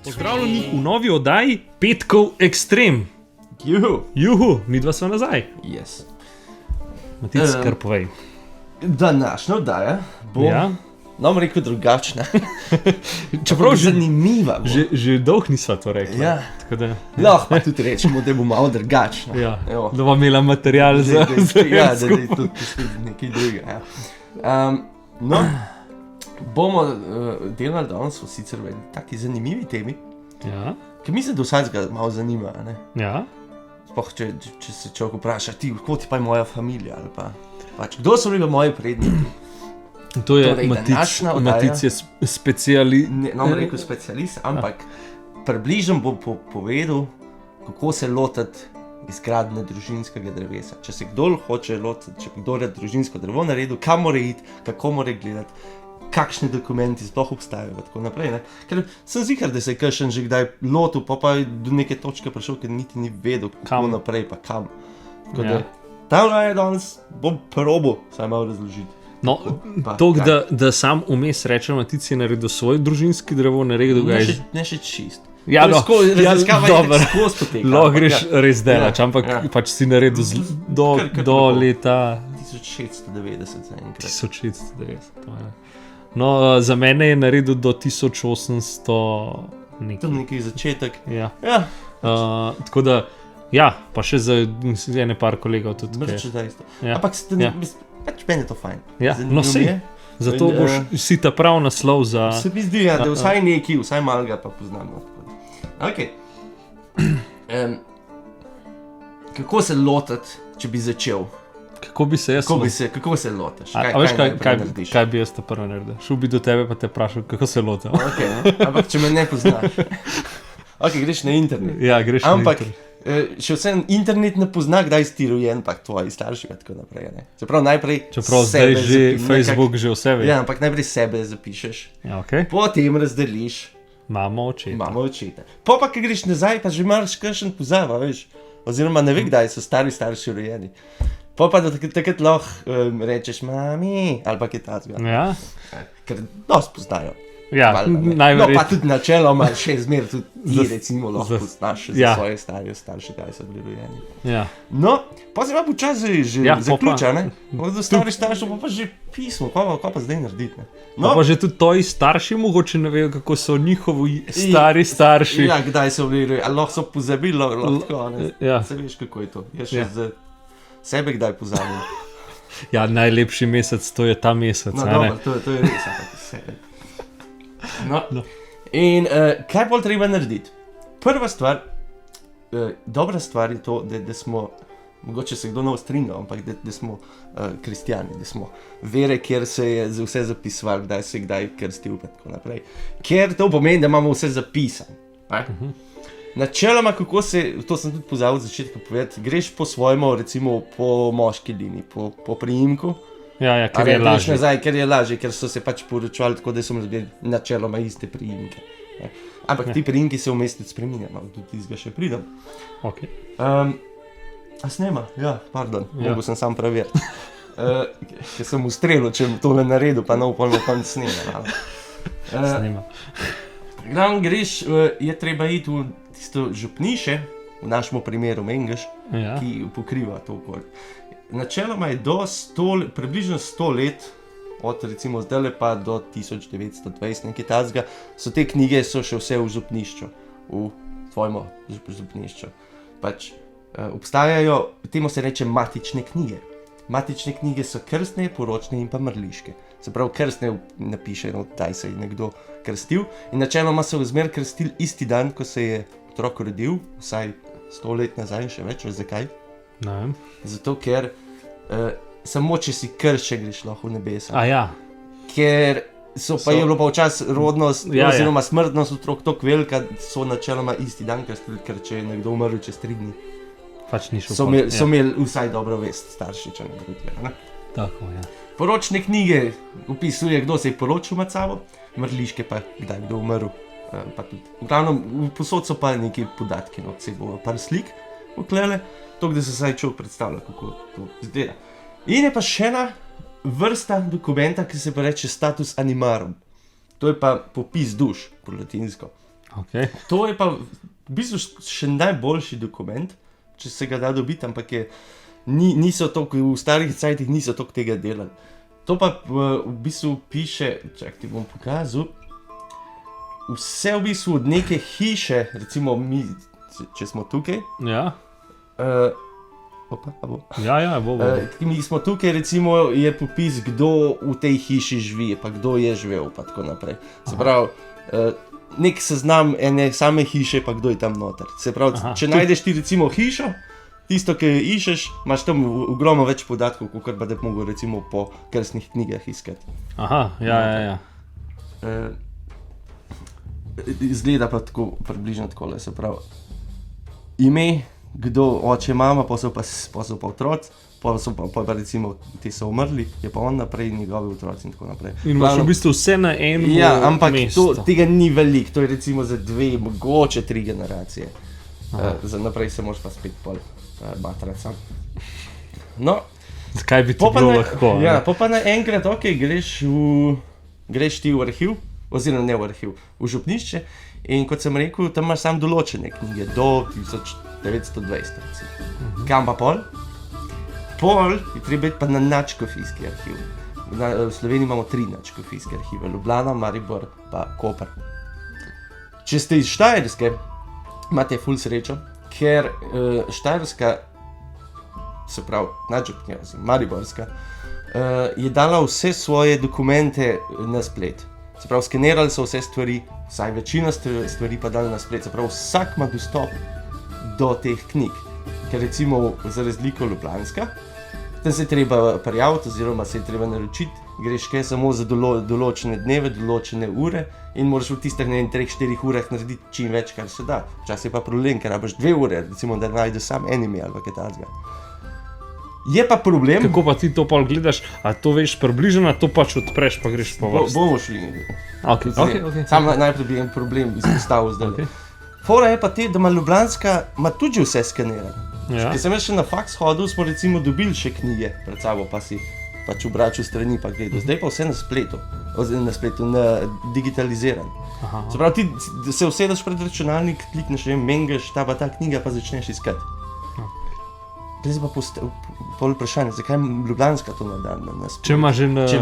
Pozdravljeni v novi oddaji Petkov Ekstrem. Juhu, mi dva smo nazaj. Yes. Matic, kar povej. Današnja oddaja bo, nam rekel, drugačna. Čeprav zanimiva bo. Že dolgo nisva to rekla. Ja. Lahko pa tudi rečemo, da bo malo drugačna. Ja. Da bo imela material za ja, da je tudi nekaj drugega. Ja. No, bomo delali danes v sicer v taki zanimivi temi, ki mislim, da vsakega malo zanima. Ne? Ja. Sploh, če se človek vpraša, kako ti pa je moja familija, ali pač, kdo so bili moji predniki. To je Matic je specialist. Ne bom rekel specialist, ampak približno bom povedal, kako se lotiti izgradnje družinskega drevesa. Če se kdo hoče lotiti, če bi kdo rad družinsko drevo naredil, kam mora iti, kako mora gledati, kakšni dokumenti sploh obstajajo in tako naprej. Ne? Ker sem ziher, da se je kakšen že kdaj lotil, pa je do neke točke prišel, ker niti ni vedel, kako naprej, pa kam. Tako da, ta je danes, bom probal saj malo razložiti. No, to, da sam vmes rečem, Matic je naredil svoj družinski drevo, naredil ga je... Ne še čist. Ja, dobro, lahko greš res delač, ja, ampak pač si naredil do leta... 1690 zaenkrat. 1690, to je. No, za mene je naredil do 1800 nekaj. To je nekaj začetek. Ja. Tako da, ja, pa še za ene par kolegov tudi. Mrče dejstvo. Ampak pač meni je to fajn. Ja, no sej. Zato boš si ta prav naslov za... Se mi zdi, da vsaj neki, vsaj malega pa poznamo. Ok. Kako se lotiti, če bi začel? Kako bi se jaz... Kako se lotiš? Kaj bi jaz ta prvo naredil? Šel bi do tebe pa te vprašal, kako se lotim. Ok, ampak če me ne poznaš. Ok, greš na internet. Ja, greš na internet. Ampak še vsem internet ne pozna, kdaj si ti rojen, pa tvoji starši in tako naprej. Čeprav najprej zdaj že Facebook že vse ve. Ja, ampak najprej sebe zapišeš. Ja, ok. Potem razdeliš. Mamo, očeta. Pa ki greš nazaj, pa že imaš kakšen pozava, veš. Oziroma ne ve, kdaj so starši rojeni. Pa da takrat lahko rečeš mami, ali pa kaj tazga. Ja. Ker dosti poznajo. Ja, najverjetneje. No, pa tudi načeloma še zmer tudi ti recimo lahko poznaš za svoje starše, kdaj so bili rojeni. Ja. No, pa se pa počasi že zaključa, ne? Od starih staršev pa že pismo, kaj pa zdaj narediti, ne? No. Pa že tudi tvoji starši mogoče ne vejo, kako so njihovi stari starši. Ja, kdaj so bili rojeni, ali lahko so pozabili, lahko, ne? Ja. Se veš, kako je to. Jaz še za sebe kdaj pozabim. Ja, najlepši mesec, to je ta mesec, no, ne? No, to je res, ampak sebe. No. In kaj bolj treba narediti? Prva stvar, dobra stvar je to, da smo, mogoče se kdo ne strinja, ampak da smo kristjani, da smo vere, kjer se je za vse zapisovali, kdaj se je kdaj krstil in tako naprej. Ker to pomeni, da imamo vse zapisano. Načeloma, kako se, to sem tudi pozabil od začetka povedati, greš po svojemu, recimo po moški liniji, po priimku. Ja, ker je lažje. Ker je lažje, ker so se pač poročali tako, da so imeli načeloma iste priimke. Ampak ti priimki se vmes tudi spreminjajo, do tistega še pridem. Ok. A snema? Ja, pardon, mogel sem sam preveriti. Ker sem ustrelil, če to ne naredil, pa na upolno konc snema. Snema. Glavno greš, je treba iti v tisto župniše, v našem primeru Mengeš, ki pokriva to okolje. Načeloma je približno 100 let, od recimo zdajle pa do 1920 nekaj tazga, so te knjige so še vse v župnišču, v tvojemu župnišču. Pač obstajajo, temu se reče matične knjige. Matične knjige so krstne, poročne in pa mrliške. Se pravi, krstne napiše, kdaj se je nekdo krstil in načeloma se vzmer krstil isti dan, ko se je otrok rodil, vsaj 100 let nazaj, še več, veš zakaj? Ne. Zato, ker samo če si krščen, greš lahko v nebesa. A ja. Ker je bilo pa včasih rodnost oziroma smrtnost otrok toliko velika, so načeloma isti dan krstili, ker če je nekdo umrl čez 3 dni. Pač ni šel. So imeli vsaj dobro vest starši, če ne drugega, ne? Tako, ja. Poročne knjige opisuje, kdo se je poročil med sabo, mrliške pa kdaj kdo umrl. Pa tudi. V glavnem, posod so pa neki podatki, se bo par slik vklele, tako da se saj človek predstavlja, kako to izgleda. In je pa še ena vrsta dokumenta, ki se pa reče status animarum. To je pa popis duš, po latinsko. Okay. To je pa v bistvu še najboljši dokument, če se ga da dobiti, ampak niso toliko, v starih cajtih niso toliko tega delali. To pa v bistvu piše, čak ti bom pokazal, vse v bistvu od neke hiše, recimo mi, če smo tukaj. Ja. Bo. Mi smo tukaj, recimo je popis, kdo v tej hiši živi, pa kdo je živel, pa tako naprej. Se pravi, nek seznam ene same hiše, pa kdo je tam noter. Se pravi, če najdeš ti recimo hišo, tisto, ki iščeš, imaš tam ogromno več podatkov, kot pa da bi mogel recimo po krstnih knjigah iskati. Aha, ja. Izgleda pa tako, približno takole, se pravi, ime, kdo, oče, mama, pa so pa otroci, pa recimo ti so umrli, je pa on naprej, njegovi otroci in tako naprej. In imaš v bistvu vse na enem mestu. Ja, ampak tega ni veliko, to je recimo za 2, mogoče 3 generacije. Za naprej se moraš pa spet pol matrati sam. No. Zakaj bi ti bilo lahko? Ja, pa naenkrat, greš ti v arhiv, oziroma ne v arhiv, v župnišče, in kot sem rekel, tam imaš samo določene knjige, do 1920. Kam pa pol? Pol je treba biti pa na nadškofijski arhiv. V Sloveniji imamo 3 nadškofijske arhive, Ljubljana, Maribor pa Koper. Če ste iz Štajerske, imate ful srečo, ker Štajerska, se pravi nadžupnja, Mariborska, je dala vse svoje dokumente na splet. Se pravi, skenirali so vse stvari, vsaj večina stvari pa dali na splet. Se pravi, vsak ima dostop do teh knjig. Ker recimo za razliko Ljubljanska, tam se je treba prijaviti oziroma se je treba naročiti, greš kaj samo za določene dneve, določene ure in moraš v tistih 3-4 urah narediti čim več, kar se da. Včasih je pa problem, ker rabiš 2 ure, recimo, da najdeš sam anime ali kaj takega. Je pa problem... Kako pa ti to pol gledaš, a to veš približno, a to pač odpreš, pa greš po vrsti? Bomo šli. Okay. Sam najprej bi en problem izpostavil zdaj. Okay. Fora je pa te, da ima Ljubljanska tudi vse skenirano. Ja. Ker sem jaz še na faks hodil, smo recimo dobili še knjige pred sabo, pa si pač obračal strani pa gledal. Zdaj pa vse na spletu, digitaliziran. Se pravi, ti se usedeš pred računalnik, klikneš, mengaš, ta knjiga, pa začneš iskati. Zdaj pa pol vprašanje, zakaj Ljubljanska to naredi na spletu? Če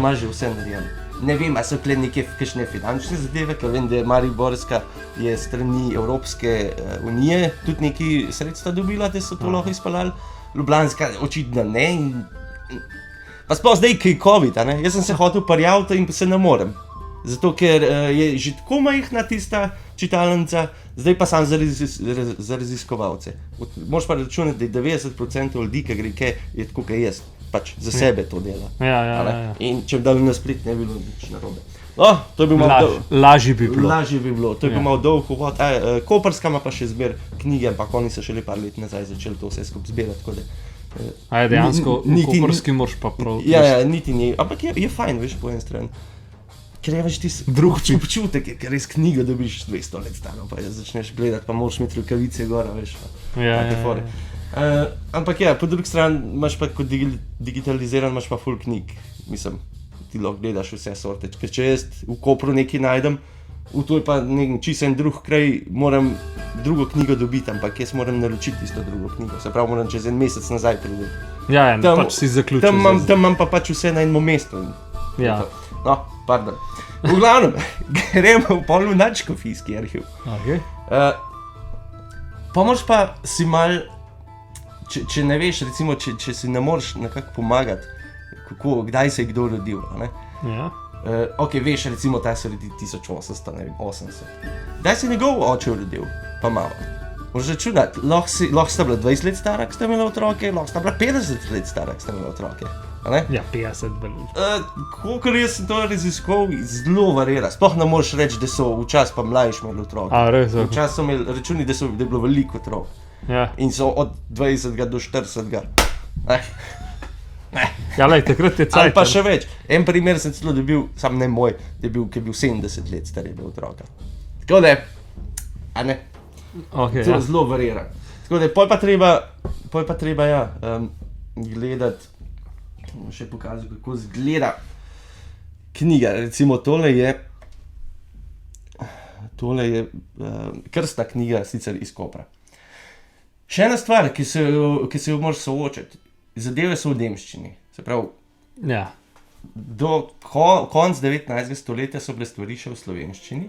ima že vse narejeno. Ne vem, a so tukaj neke kakšne finančne zadeve, ker vem, da je Mariborska je strani Evropske unije tudi neki sredstva dobila, da so to lahko izpeljali. Ljubljanska očitno ne. Pa sploh zdaj, ki je COVID, a ne? Jaz sem se hotel prijaviti in pa se ne morem. Zato, ker je že tako majhna tista čitalnica, zdaj pa sam za raziskovalce. Moraš pa računati, da je 90% ljudi, ki gre kaj, je tako, kaj jaz. Pač za sebe to dela. Ja. In če bi dali na splet, ne bi bilo nič narobe. No, to bi malo lažje bi bilo. To je bil malo dolg uvod. Koperska ima pa še zbir knjige, ampak oni so šele par let nazaj začeli to vse skupaj zbirati. Dejansko v Koperski moraš pa prav... Ja, niti ni. Ampak je fajn, veš, po eni strani. Ker je več ti drug občutek, ker res knjigo dobiš 200 let staro, pa začneš gledati, pa moraš imeti rukavice gora, veš. Ampak ja, po drugi strani imaš pa kot digitaliziran, imaš pa full knjig. Mislim, ti lahko gledaš vse sorte. Ker če jaz v Kopru nekaj najdem, v to je pa čisto en drug kraj, moram drugo knjigo dobiti, ampak jaz moram naročiti isto drugo knjigo. Se pravi, moram čez en mesec nazaj priti. Ja, pač si zaključil. Tam imam pa pač vse na enem mestu. Ja. No, pardon. V glavnem, gremo v polno nadškofijski arhiv. Okay. Pa moraš pa si mal, če ne veš, recimo, če si ne moreš nekako pomagati, kdaj se je kdo rodil, ne? Ja. Ok, veš, recimo, ta se rodi 1880. Kdaj se je njegov oče rodil, pa malo. Moraš računati, lahko sta bila 20 let stara, ko sta imela otroke, lahko sta bila 50 let stara, ko sta imela otroke. Ja, 50 veliko. Kolikor jaz sem to raziskoval, zelo varira. Sploh ne moreš reči, da so včasih pa mlajši imeli otroke. Res? Včasih so imeli računi, da je bilo veliko otrok. Ja. In so od 20 do 40. Ja, lej, takrat je cajt. Ali pa še več. En primer sem celo dobil, sam ne moj, ki je bil 70 let star je bil otroka. Tako da, a ne? Okay, ja. Zelo varira. Tako da, pol pa treba ja, gledati, še pokazati, kako izgleda knjiga. Recimo tole tole je krstna knjiga, sicer iz Kopra. Še ena stvar, ki se jo moraš soočiti, zadeve so v nemščini. Se pravi, do konca 19. stoletja so bile stvari še v slovenščini,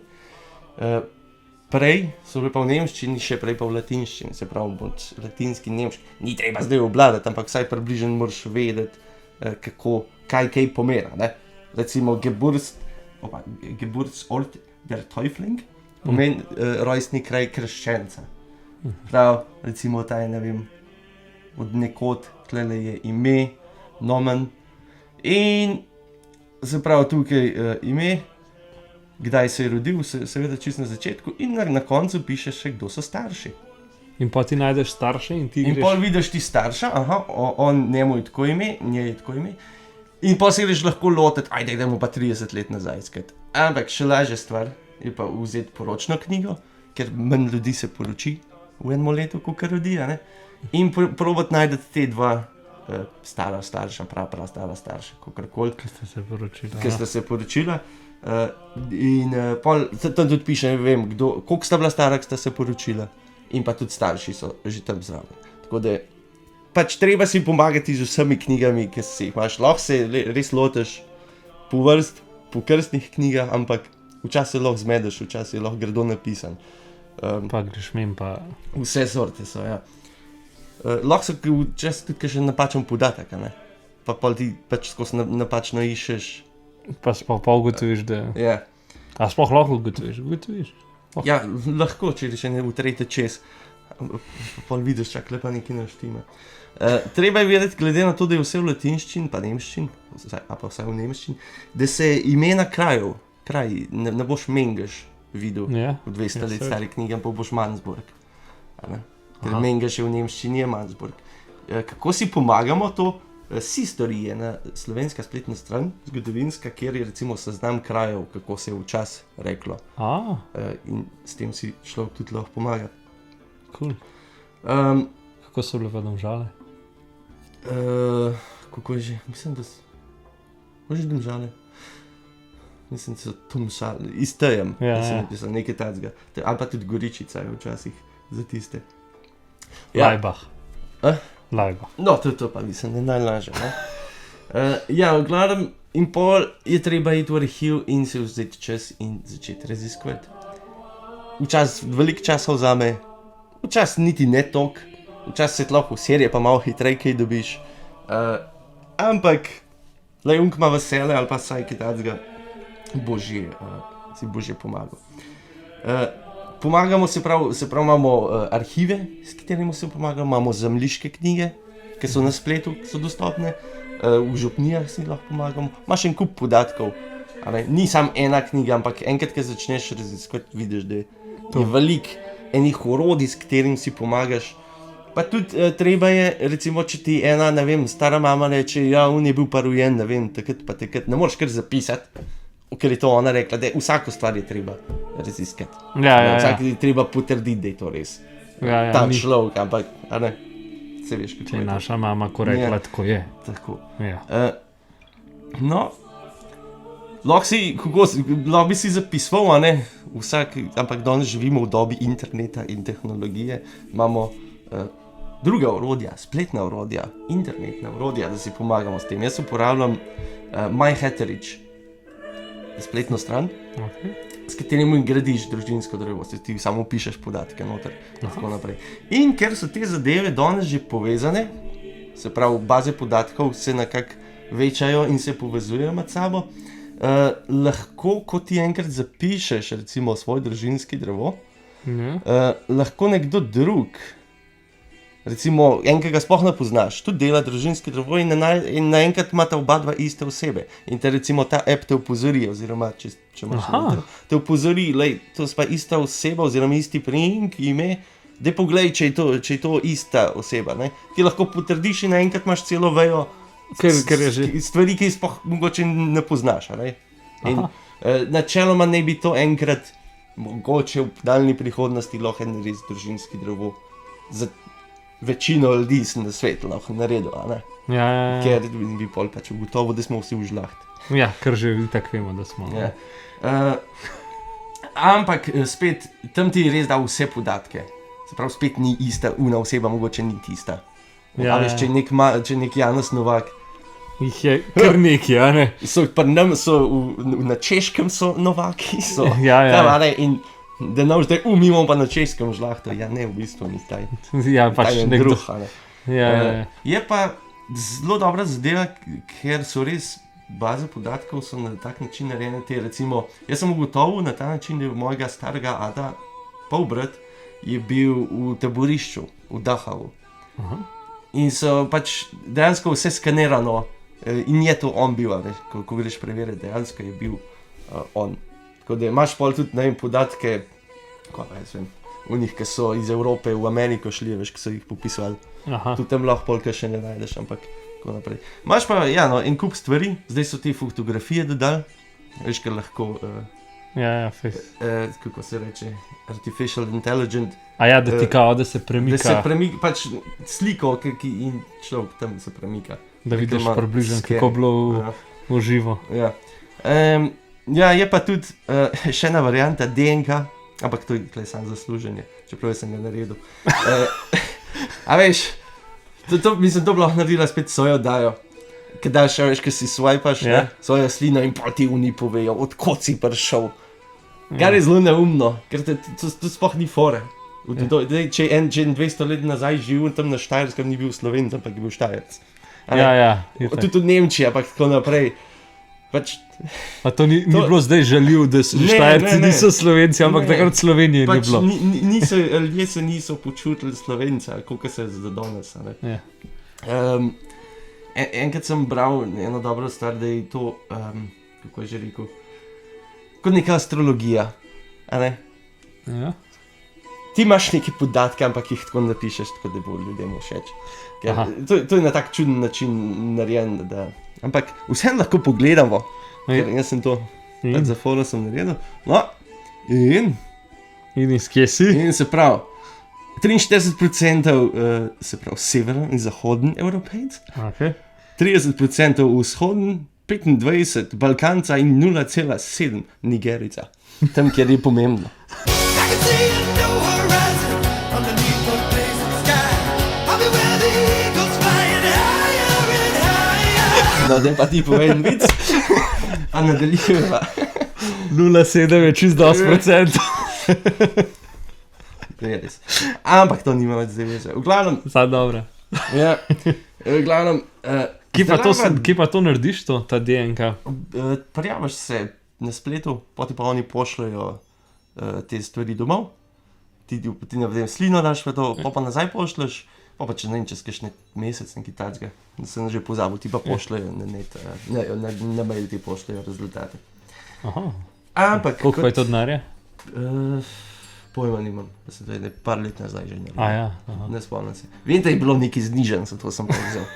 prej so bile pa v nemščini, še prej pa v latinščini, se pravi, od latinski in nemški. Ni treba zdaj obvladati, ampak vsaj približno moraš vedeti, kaj pomeni. Ne? Recimo Geburtsort der Teufling pomeni rojstni kraj krščenca. Prav, recimo taj, ne vem, od nekod, tlele je ime, nomen, in se pravi tukaj ime, kdaj se je rodil, seveda čisto na začetku, in na koncu pišeš še, kdo so starši. In pa ti najdeš starše in ti greš... In pol vidiš ti starša, on njemu je tako ime, njej je tako ime, in pa se greš lahko lotiti, ajde, idemo pa 30 let nazaj iskati. Ampak še lažja stvar je pa vzeti poročno knjigo, ker manj ljudi se poroči v enem letu, kot rodi, ne? In probati najdeti te dva stara starša, prav stara starša, kakorkoli. Ki ste se poročila. In tam tudi piše, ne vem, koliko sta bila stara, ki sta se poročila. In pa tudi starši so že tam zraven. Tako da pač treba si pomagati z vsemi knjigami, ki si jih imaš. Lahko se res lotiš po vrst, po krstnih knjigah, ampak včasih lahko zmedeš, včasih lahko grdo napisan. Pa greš mem pa... Vse sorte so, ja. Lahko so včasih tudi še napačen podatek, ne? Pa ti pač skozi napačno iščeš. Pa ugotoviš, da... Ja. A sploh lahko ugotoviš? Ja, lahko, če še ne utrete čez. Pa vidiš, čak lepa nekaj ne štima. Treba je vedeti, glede na to, da je vse v latinščini, pa nemščini, a pa vsaj v nemščini, da se imena krajev, ne boš Mengeš videl v 200 let stari knjigi, pa boš Mannsburg. Ker Mengeš je v nemščini, je Mannsburg. Kako si pomagamo to? Sistori je na slovenska spletna stran, zgodovinska, kjer je recimo seznam krajev, kako se je včas reklo. In s tem si človek tudi lahko pomaga. Cool. Kako so bile pa Domžale? Kako je že? Mislim, da Domžale. Mislim, da so Tomšale. Iz Tejem. Mislim, nekaj tacga. Ali pa tudi Goričica je včasih za tiste. Lajbah. Lajbah. No, to pa mislim, da je najlažje. Ja, v glavnem, in pol je treba iti v arhiv in se vzeti čas in začeti raziskovati. Včasih veliko časa vzame, včasih niti ne toliko, včasih se lahko v serije pa malo hitreje kaj dobiš. Ampak, unk ima vesele ali pa saj kaj tacga, si božje pomagal. Pomagamo se pravi, imamo arhive, s katerimi se pomagamo, imamo zemljiške knjige, ki so na spletu, ki so dostopne, v župnijah si lahko pomagamo, imaš en kup podatkov, ni samo ena knjiga, ampak enkrat, ko začneš raziskovati, vidiš, da je veliko enih orodij, s katerim si pomagaš. Pa tudi treba je, recimo, če ti ena, ne vem, stara mama reče, ja, on je bil pa rojen, ne vem, takrat, ne moreš kar zapisati, ker je to ona rekla, da vsako stvar je treba raziskati. Vsako je treba potrditi, da je to res. Ta človek, ampak, se veš, kako je. Če je naša mama ko rekla, tako je. Tako. No, lahko bi si zapisoval, ampak danes živimo v dobi interneta in tehnologije, imamo druga orodja, spletna orodja, internetna orodja, da si pomagamo s tem. Jaz uporabljam MyHatteridge, spletno stran, s katerim gradiš družinsko drevo, ti samo pišeš podatke noter, tako naprej. In ker so te zadeve danes že povezane, se pravi, baze podatkov se nekako večajo in se povezujejo med sabo, lahko, ko ti enkrat zapišeš, recimo, svoj družinski drevo, lahko nekdo drug, recimo, enega sploh ne poznaš, tudi dela družinski drevo in naenkrat imata oba dva iste osebe. In te recimo ta app te opozori, oziroma če imaš te opozori, to je pa ista oseba oziroma isti priimek, ime, daj poglej, če je to ista oseba. Ti lahko potrdiš in naenkrat imaš celo vejo stvari, ki sploh mogoče ne poznaš. In načeloma ne bi to enkrat, mogoče v daljni prihodnosti lahko en res družinski drevo za večino ljudi na svetu lahko naredil, ker bi pol pač ugotovil, da smo vsi v žlahti. Ja, ker že tako vemo, da smo. Ampak spet, tam ti je res dal vse podatke. Se pravi, spet ni ista, una oseba mogoče ni tista. Ja, Veš, če je nek Janez Novak, Jih je kar nekaj, a ne? na Češkem so Novaki, so. Ja. Tam, a ne, in da ne zdaj umimo pa na Češkem žlahto. Ja, ne, v bistvu ni taj. Ja, pač taj nekdo. druh, a ne. Ja. Je pa zelo dobra zadeva, ker so res baze podatkov so na tak način narejene. Recimo, jaz sem ugotovil na ta način, da je mojega starega ata, polbrat, je bil v taborišču, v Dachavu. In so pač dejansko vse skanirano in je to on bil, veš, ko greš preveriti, dejansko je bil on. Tako da imaš pol tudi, ne vem, podatke, kaj pa jaz vem, v njih, ki so iz Evrope v Ameriko šli, veš, ki so jih popisovali. Tu tam lahko polka še ne najdeš, ampak tako naprej. Imaš pa, ja, no, en kup stvari, zdaj so te fotografije dodali, veš, ker lahko, kako se reče, artificial intelligent. A ja, da ti kao, da se premika. Da se premika, pač sliko, in človek tam se premika. Da vidiš približno, kako bilo v živo. Ja. Ja, je pa tudi še ena varianta DNK, ampak to je tukaj samo zasluženje, čeprav sem ga naredil. A veš, mislim, to bi lahko naredila spet svojo dajo. Kaj daš, veš, kaj si swipaš, svojo slino in pol ti oni povejo, odkot si prišel. Kar je zelo neumno, ker to sploh ni fore. Če je 200 let nazaj živel tam na Štajerskem, ni bil Slovenc, ampak je bil Štajerc. Ja. Tudi v Nemčiji, ampak tako naprej. Pač, a to ni bilo zdaj žaljiv, da Štajerci niso Slovenci, ampak takrat Slovenije pač ni bilo. Ljudje se niso počutili Slovenca, koliko se je za danes. Enkrat sem bral eno dobro stvar, da je to, kako je že rekel, kot neka astrologija. A ne? Ja. Ti imaš neke podatke, ampak jih tako napišeš, tako da bo ljudem všeč. To je na tak čuden način narejen, da... Ampak vsem lahko pogledamo, ker jaz sem to za foro sem naredil. No, in iz kje si? In se pravi, 43% se pravi severno in zahodni Evropejc, 30% vzhodni, 25% Balkanca in 0,7% Nigerica. Tam, kjer je pomembno. No, da pa ti povej en vic, a nadaljujeva. 0,7 je čist 10%. Res. Ampak to nima več zaveze. V glavnem... Zdaj dobro. Ja, v glavnem... Kje pa to narediš, ta DNK? Prijaviš se na spletu, poti pa oni pošljajo te stvari domov. Ti ne vem, slino daš v to, pa nazaj pošljaš. Pa če ne vem, čez kakšne mesec, nekaj takega, da sem že pozabil, ti pa pošljajo na net, na mail ti pošljajo rezultate. Ampak... Koliko pa je to denarja? Pojma nimam, da se to je par let nazaj že naredil. A ja, ne spomnim se. Vem, da je bilo nekaj znižen, zato sem pa vzel.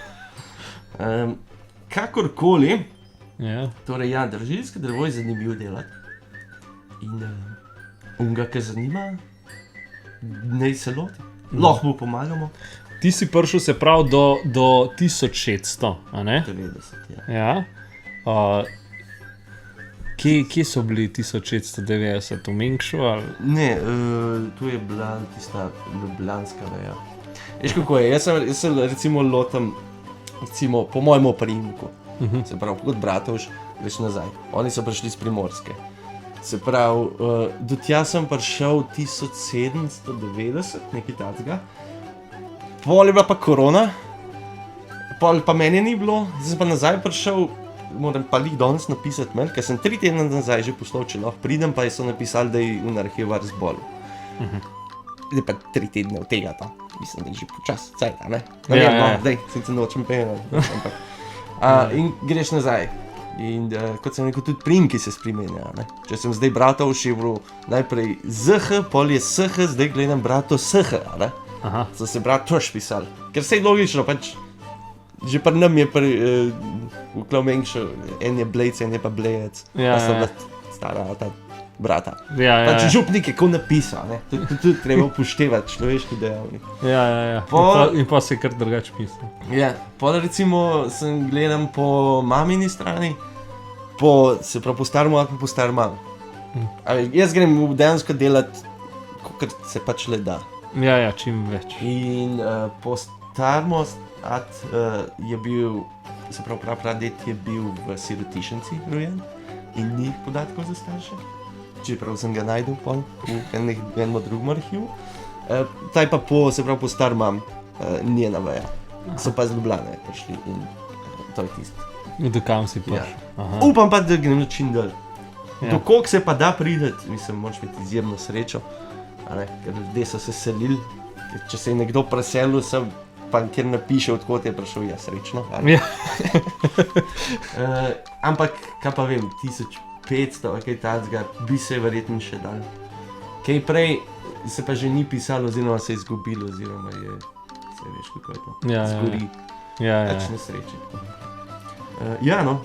Kakorkoli, torej ja, družinsko drevo je zanimivo delati. In unga, ki zanima, ne se loti. Lahko mu pomagamo. Ti si prišel, se pravi, do 1600, a ne? 90, ja. Kje so bili 1690? V Mengšu ali? Ne, tu je bila tista ljubljanska veja. Veš kako je, jaz se recimo lotam, recimo po mojemu priimku, se pravi, kot Bratovž, greš nazaj. Oni so prišli z Primorske. Se pravi, do tja sem prišel 1790, nekaj takega. Pol je bila pa korona, pol pa meni ni bilo, zdaj sem pa nazaj prišel, moram pa lih danes napisati mail, ker sem 3 tedne nazaj že poslal, če lahko pridem, pa so napisali, da je arhivar zbolel. Zdaj pa 3 tedne od tega tam, mislim, da je že počas, cajt, a ne? Zdaj, sem se nočem penjati, ampak. In greš nazaj. In kot sem rekel, tudi priimki se spremenjajo, ne? Če sem zdaj Bratovž, je bilo najprej ZH, pol je SH, zdaj gledam Brato SH, ne? So se Bratovž pisali. Ker se je logično, pač, že pri nam je v Mengšu, en je Blejc, en je pa Blejec, pa so bila stara ta brata. Pač župnik je ko napisal, ne? Tudi treba upoštevati človeški dejavnik. Ja. In pa se kar drugače pisal. Ja, pol recimo sem gledam po mamini strani, se pravi po starem ali po starem mami. Jaz grem dejansko delati, kot se pač le da. Ja, čim več. In po starmu je bil, se pravi, praded je bil v sirotišnici rojen in ni podatkov za starše. Čeprav sem ga najdel v enem drugem arhivu. Taj pa po star mam njena veja. So pa z Ljubljane prišli in to je tisto. Do kam si prišel? Upam pa, da grem čim dalj. Do koliko se pa da prideti, mislim, moraš imeti izjemno srečo, ker ljudje so se selili, če se je nekdo preselil, pa kjer napiše, odkot je prišel, ja, srečno. Ampak, kaj pa vem, 1500, kaj tacga, bi se verjetno še dal. Kaj prej se pa že ni pisalo, oziroma se je izgubilo, oziroma je, se veš, kako je to, zgori, pač nesreči. Ja, no.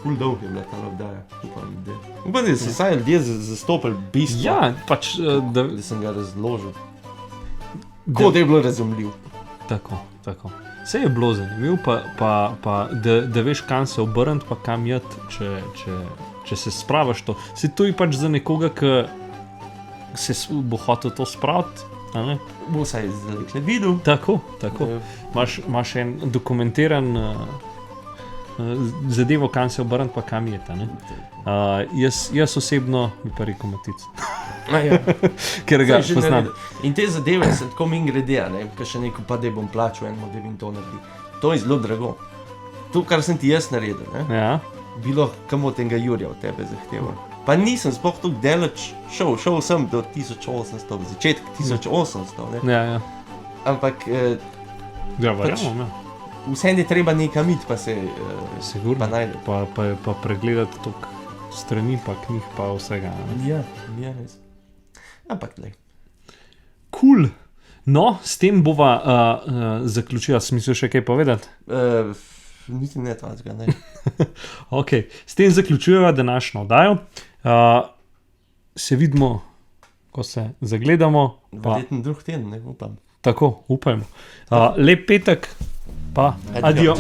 Ful dolg je bila ta obdaja, upam, da so saj ljudje zastopili bistvo, pač, da sem ga razložil. Kot je bilo razumljiv. Tako. Vse je bilo zanimivo, pa da veš, kam se obrniti, pa kam jeti, če se spravaš to. Se to je pač za nekoga, ki se bo hotel to spraviti, Bo saj zdaj videl. Tako. Imaš en dokumentiran zadevo, kam se obrniti, pa kam jeti. Jaz osebno bi pa rekel Matic. Ker ga poznam. In te zadeve se tako min grede, ker še neko pa, da bom plačal enemu, da bom to naredil. To je zelo drago. To, kar sem ti jaz naredil, bilo kam od tega Jurja od tebe zahteval. Pa nisem sploh tako daleč šel sem do 1800, v začetku 1800. Ampak vsem je treba nekam iti, pa se pa najde. Pa pregledati toliko strani, pa knjig, pa vsega. Ja, res. Ampak ne. Cool. No, s tem bova zaključila. Smisel še kaj povedati? Niti ne tvazga, ne. Ok, s tem zaključujeva današnjo oddajo. Se vidimo, ko se zagledamo. Verjetno drug teden, ne, upam. Tako, upajmo. Lep petek, pa adijo.